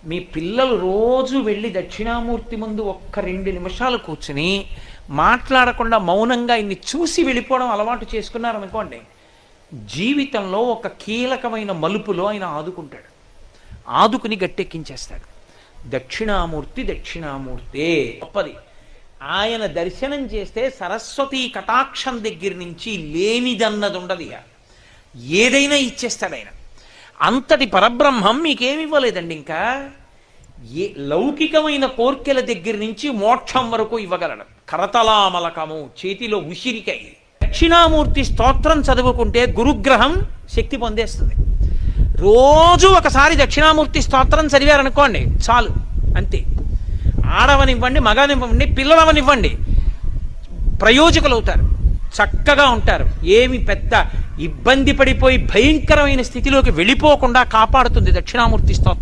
మీ పిల్లలు రోజు వెళ్ళి దక్షిణామూర్తి ముందు ఒక్క 2 నిమిషాలు కూర్చుని మాట్లాడకుండా మౌనంగా ఇన్ని చూసి వెళ్ళిపోవడం అలవాటు చేసుకున్నారనుకోండి, జీవితంలో ఒక కీలకమైన మలుపులో ఆయన ఆదుకుంటాడు, ఆదుకుని గట్టెక్కించేస్తాడు. దక్షిణామూర్తి దక్షిణామూర్తే గొప్పది. ఆయన దర్శనం చేస్తే సరస్వతీ కటాక్షం దగ్గర నుంచి లేనిదన్నది ఉండదు, ఇక ఏదైనా ఇచ్చేస్తాడు ఆయన. అంతటి పరబ్రహ్మం మీకేమి ఇవ్వలేదండి. ఇంకా లౌకికమైన కోర్కెల దగ్గర నుంచి మోక్షం వరకు ఇవ్వగలడు. కరతలామలకము, చేతిలో ఉసిరికై. దక్షిణామూర్తి స్తోత్రం చదువుకుంటే గురుగ్రహం శక్తి పొందేస్తుంది. రోజు ఒకసారి దక్షిణామూర్తి స్తోత్రం చదివారనుకోండి చాలు, అంతే. ఆడవనివ్వండి, మగనివ్వండి, పిల్లలవనివ్వండి, ప్రయోజకులు అవుతారు, చక్కగా ఉంటారు. ఏమి పెద్ద ఇబ్బంది పడిపోయి భయంకరమైన స్థితిలోకి వెళ్ళిపోకుండా కాపాడుతుంది దక్షిణామూర్తి స్తోత్రం.